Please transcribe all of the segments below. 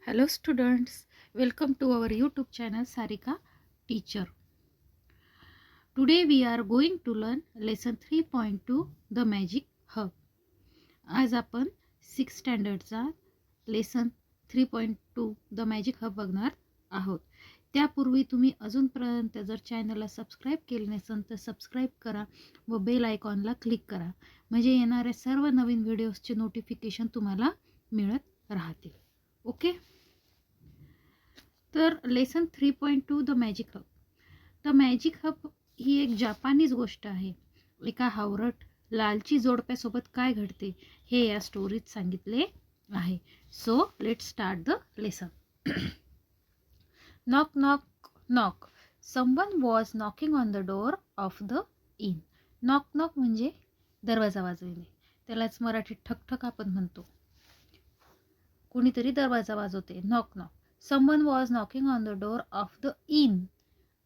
Hello students, welcome to our YouTube channel Sarika Teacher. Today we are going to learn lesson 3.2 The Magic Hub. आज आपण 6th स्टँडर्डचा lesson 3.2 the magic hub बघणार आहोत. त्यापूर्वी तुम्ही अजूनपर्यंत जर चॅनलला सबस्क्राईब केले नसेल तर सबस्क्राईब करा व बेल आयकॉनला क्लिक करा, म्हणजे येणाऱ्या सर्व नवीन व्हिडिओजचे नोटिफिकेशन तुम्हाला मिळत राहतील. ओके. तर lesson 3.2 the magic hub. The magic hub ही एक जापानीज गोष्ट आहे. एका हावरट लालची जोडप्यासोबत काय घडते हे या स्टोरीत सांगितले आहे. So let start the lesson. Knock knock knock. Someone was knocking on the door of the in. Knock knock म्हणजे दरवाजा वाजविणे. त्यालाच मराठीत ठकठक आपण म्हणतो. कोणीतरी दरवाजा वाजवते. Knock knock. Someone was knocking on the door of the inn.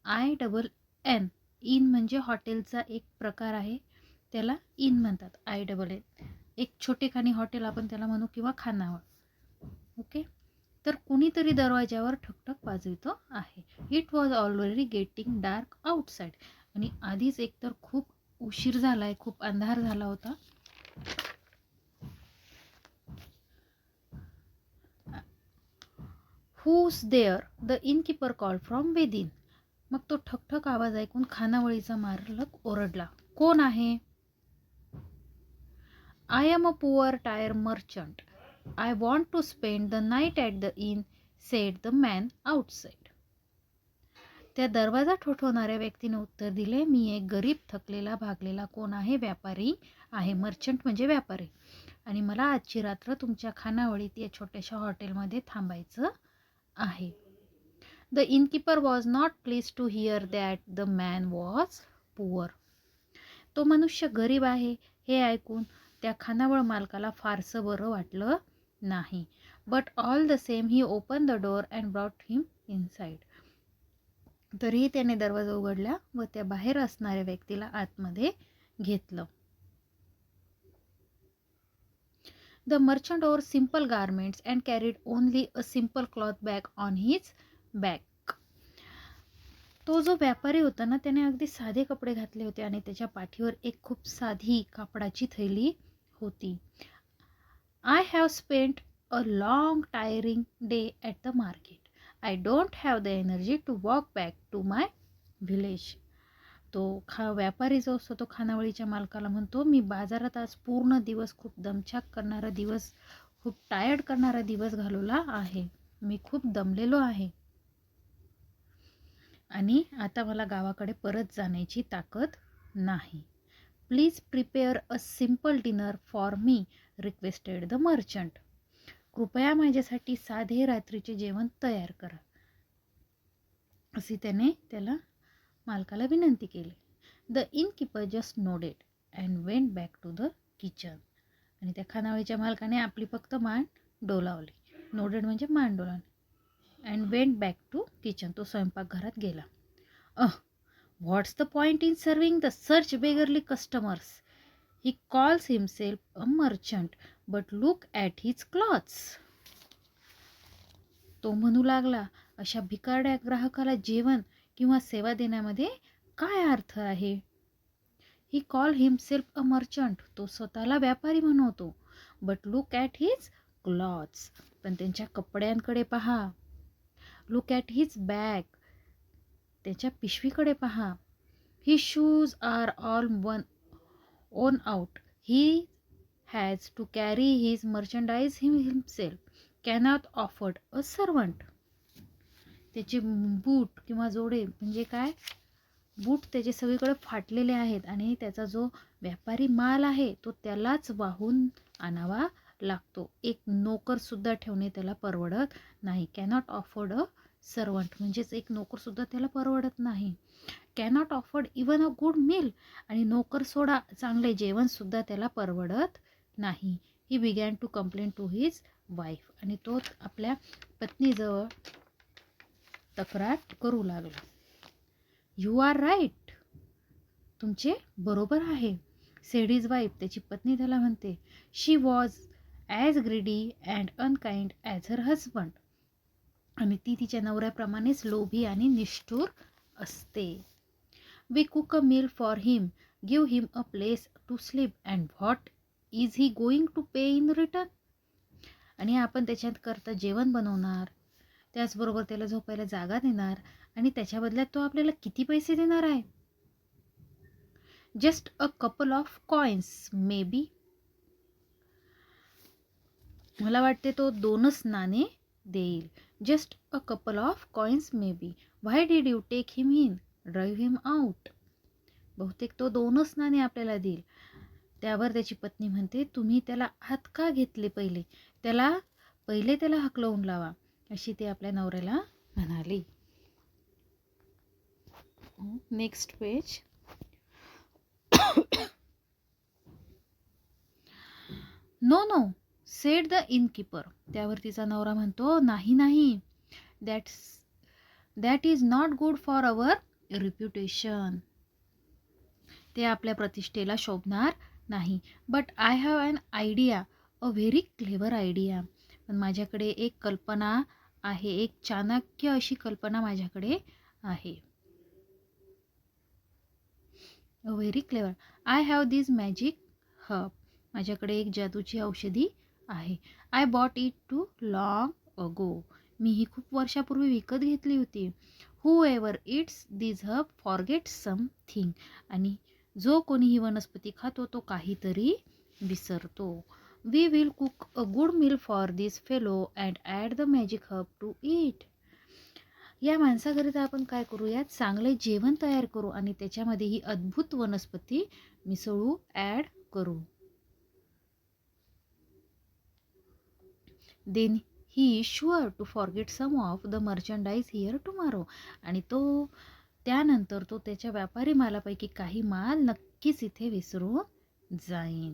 INN. Inn म्हणजे हॉटेलचा एक प्रकार आहे, त्याला इन म्हणतात. INN. एक छोटेखानी हॉटेल आपण त्याला म्हणू किंवा खानावळ. ओके. तर कुणीतरी दरवाजावर ठकठक वाजवितो आहे. It was already getting dark outside. आणि आधीच एकतर खूप उशीर झालाय, खूप अंधार झाला होता. Who's there? The innkeeper called from within. मग तो ठकठक आवाज ऐकून खानावळीचा मालक ओरडला. कोण आहे? I am a poor tired merchant. I want to spend the night at the inn, said the man outside. त्या दरवाजा ठोठवणाऱ्या व्यक्तीने उत्तर दिले, मी एक गरीब थकलेला भागलेला कोण आहे व्यापारी आहे. मर्चंट म्हणजे व्यापारी. आणि मला आजची रात्र तुमच्या खानावळीत या छोट्याशा हॉटेलमध्ये थांबायचं आहे. The innkeeper was not pleased to hear that the man was poor. तो मनुष्य गरीब आहे हे ऐकून त्या खानावळ मालकाला फारसं बरं वाटलं नाही. But all the same he opened the door and brought him inside. तरीही त्याने दरवाजा उघडला व त्या बाहेर असणाऱ्या व्यक्तीला आतमध्ये घेतलं. The merchant wore simple garments and carried only a simple cloth bag on his back. तो जो व्यापारी होता ना, त्याने अगदी साधे कपडे घातले होते आणि त्याच्या पाठीवर एक खूप साधी कापडाची थैली होती. I have spent a long tiring day at the market. I don't have the energy to walk back to my village. तो व्यापारी जो असतो तो खानावळीच्या मालकाला म्हणतो, मी बाजारात आज पूर्ण दिवस खूप दमछाक करणारा दिवस, खूप टायर्ड करणारा दिवस घालवला आहे. मी खूप दमलेलो आहे आणि आता मला गावाकडे परत जाण्याची ताकद नाही. Please prepare a simple dinner for me, requested the merchant. कृपया माझ्यासाठी साधे रात्रीचे जेवण तयार करा, अशी त्याने त्याला मालकाला विनंती केली. The innkeeper just nodded and went back to the kitchen. आणि त्या खानावळीच्या मालकाने आपली फक्त मान डोलावली. नोडेड म्हणजे मान डोलावली. And went back to kitchen. तो स्वयंपाकघरात गेला. What's the point in serving the सर्च beggarly customers. He calls himself a merchant, but look at his clothes. तो म्हणू लागला, अशा भिकारड्या ग्राहकाला जेवण किंवा सेवा देण्यामध्ये काय अर्थ आहे. He call himself a merchant. तो स्वतःला व्यापारी म्हणवतो. But look at his clothes. पण त्यांच्या कपड्यांकडे पहा. Look at his bag. त्याच्या पिशवीकडे पहा. He shoes are all worn out. He has to carry his merchandise himself. Cannot afford a servant. त्याचे बूट किंवा जोडे म्हणजे काय, बूट त्याचे सगळीकडे फाटलेले आहेत आणि त्याचा जो व्यापारी माल आहे तो त्यालाच वाहून आणावा लागतो. एक नोकरसुद्धा ठेवणे त्याला परवडत नाही. कॅनॉट ऑफर्ड अ सर्वंट म्हणजेच एक नोकरसुद्धा त्याला परवडत नाही. Cannot afford even a good meal. आणि नोकर सोडा, चांगले जेवणसुद्धा त्याला परवडत नाही. He began to complain to his wife. आणि तो आपल्या पत्नीजवळ तक्रार करू लागला. You are right. तुमचे बरोबर आहे, सेड हिज वाईफ. त्याची पत्नी त्याला म्हणते. She was as greedy and unkind as her husband. आणि ती तिच्या नवऱ्याप्रमाणेच लोभी आणि निष्ठुर असते. We cook a meal for him, give him a place to sleep, and what is he going to pay in return. आणि आपण त्याच्यात करता जेवण बनवणार, त्याचबरोबर त्याला झोपायला जागा देणार, आणि त्याच्या बदल्यात तो आपल्याला किती पैसे देणार आहे? Just a couple of coins may be. मला वाटते तो 2च नाणे देईल. Just a couple of coins may be. Why did you take him in, drive him out. बहुतेक तो 2च नाणे आपल्याला देईल. त्यावर त्याची पत्नी म्हणते, तुम्ही त्याला आत का घेतले पहिले त्याला हकलवून लावा, अशी ती आपल्या नवऱ्याला म्हणाली. Next page. No no said the innkeeper. त्यावर तिचा नवरा म्हणतो, नाही नाही, that is not good for our reputation. ते आपल्या प्रतिष्ठेला शोभणार नाही. But I have an idea, a very clever idea. पण माझ्याकडे एक कल्पना आहे, एक चाणक्य अशी कल्पना माझ्याकडे आहे. A very clever. I have this magic herb. माझ्याकडे एक जादूची औषधी आहे. I bought it too long ago. मी ही खूप वर्षापूर्वी विकत घेतली होती. Whoever eats this herb forget something. आणि जो कोणी ही वनस्पती खातो तो काहीतरी विसरतो. We will cook a good meal for this fellow and add the magic herb to it. या माणसाकरिता आपण काय करूया, चांगले जेवण तयार करू आणि त्याच्यामध्ये ही अद्भुत वनस्पती मिसळू, ॲड करू. Then he is sure to forget some of the merchandise here tomorrow. आणि त्यानंतर तो त्याच्या व्यापारी मालापैकी काही माल नक्कीच इथे विसरून जाईन.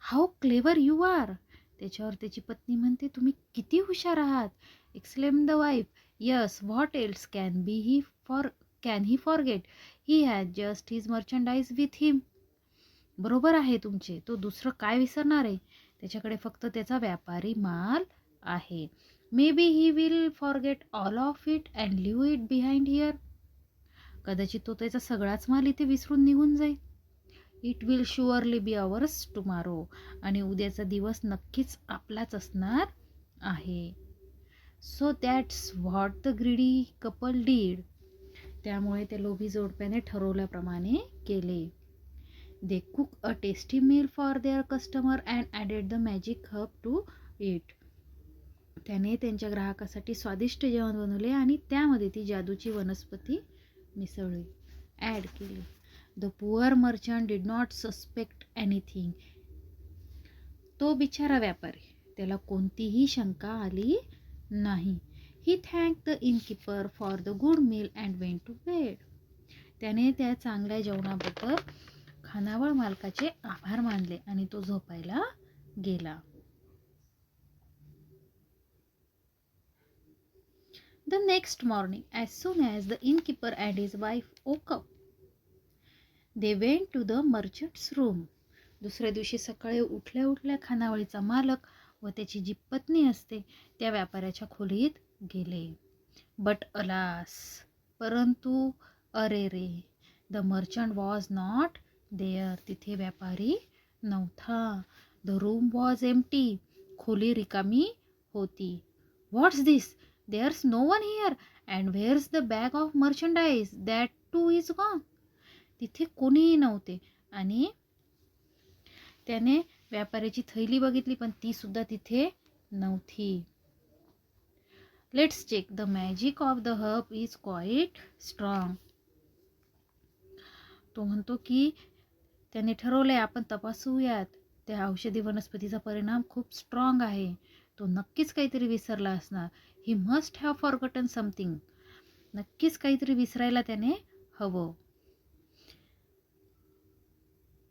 How clever you are. त्याच्यावर त्याची पत्नी म्हणते, तुम्ही किती हुशार आहात. Exclaim the wife. Yes, what else can he forget. He has just his merchandise with him. बरोबर आहे तुमचे, तो दुसरं काय विसरणार आहे, त्याच्याकडे फक्त त्याचा व्यापारी माल आहे. May be he will forget all of it and leave it behind here. कदाचित तो त्याचा सगळाच माल इथे विसरून निघून जाईल. It will surely be ours tomorrow. आणि उद्याचा दिवस नक्कीच आपलाच असणार आहे. So that's what the greedy couple did. त्यामुळे त्या लोभी जोडप्याने ठरवल्याप्रमाणे केले. They cook a tasty meal for their customer and added the magic herb to it. त्याने त्यांच्या ग्राहकासाठी स्वादिष्ट जेवण बनवले आणि त्यामध्ये ती जादूची वनस्पती मिसळली, ॲड केली. The poor merchant did not suspect anything. तो बिचारा व्यापारी, त्याला कोणतीही शंका आली नाही. He thank the innkeeper for the good meal and went to bed. त्याने त्या चांगल्या जेवणाबद्दल खानावळ मालकाचे आभार मानले आणि तो झोपायला गेला. The next morning, as soon as the innkeeper and his wife woke up, they went to the merchant's room. दुसऱ्या दिवशी सकाळी उठल्या उठल्या खानावळीचा मालक व त्याची जी पत्नी असते त्या व्यापाऱ्याच्या खोलीत गेले. बट अलास, परंतु अरे रे, the merchant was not there. तिथे व्यापारी नव्हता. The room was empty. खोली रिकामी होती. व्हॉट्स दिस, there's no one here, and where's the bag of merchandise, that too is gone. तिथे कोणीही नव्हते आणि त्याने व्यापाऱ्याची थैली बघितली पण ती सुद्धा तिथे नव्हती. Let's check, the magic of the herb is quite strong. तो म्हणतो की त्याने ठरवलंय आपण तपासूयात, त्या औषधी वनस्पतीचा परिणाम खूप स्ट्रॉंग आहे. तो नक्कीच काहीतरी विसरला असणार. He must have forgotten something. नक्कीच काहीतरी विसरायला त्याने हवं.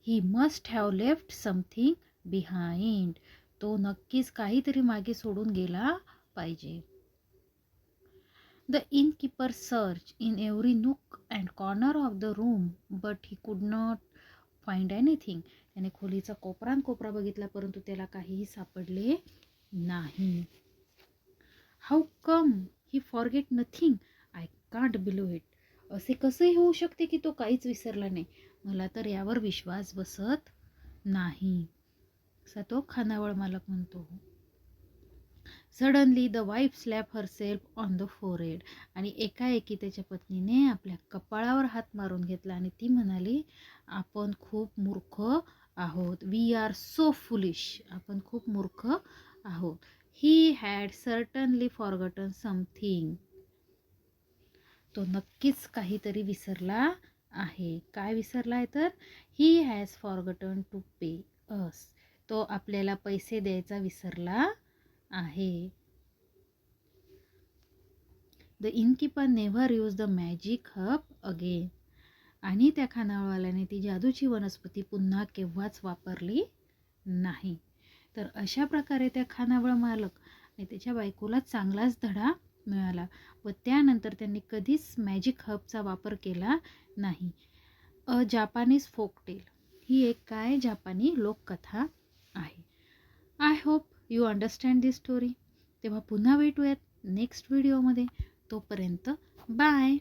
He must have left something behind. तो नक्कीच काहीतरी मागे सोडून गेला पाहिजे. The innkeeper search in every nook and corner of the room but he could not find anything. त्याने खोलीचा कोपरा बघितला परंतु त्याला काहीही सापडले नाही. How come he forget nothing? I can't believe it. असे कसंही होऊ शकते की तो काहीच विसरला नाही. मला तर यावर विश्वास बसत नाही, असा तो खानावळ मालक म्हणतो. Suddenly the wife slap herself on the forehead. आणि एकाएकी त्याच्या पत्नीने आपल्या कपाळावर हात मारून घेतला आणि ती म्हणाली, आपण खूप मूर्ख आहोत. We are so foolish. आपण खूप मूर्ख आहोत. He had certainly forgotten something. तो नक्कीच काहीतरी विसरला आहे. काय विसरला आहे तर? He has forgotten to pay us. तो आपल्याला पैसे द्यायचा विसरला आहे. The innkeeper never use the magic hub again. आणि त्या खानावळवाल्याने ती जादूची वनस्पती पुन्हा केव्हाच वापरली नाही. तर अशा प्रकारे त्या खानावळ मालक आणि त्याच्या बायकोला चांगलाच धडा मिळाला व त्यानंतर त्यांनी कधीच मॅजिक हबचा वापर केला नाही. अ जापानीज फोकटेल ही एक काय जापानी लोककथा आहे. I hope you understand this story. तेव्हा पुन्हा भेटूयात नेक्स्ट व्हिडिओमध्ये. तोपर्यंत बाय.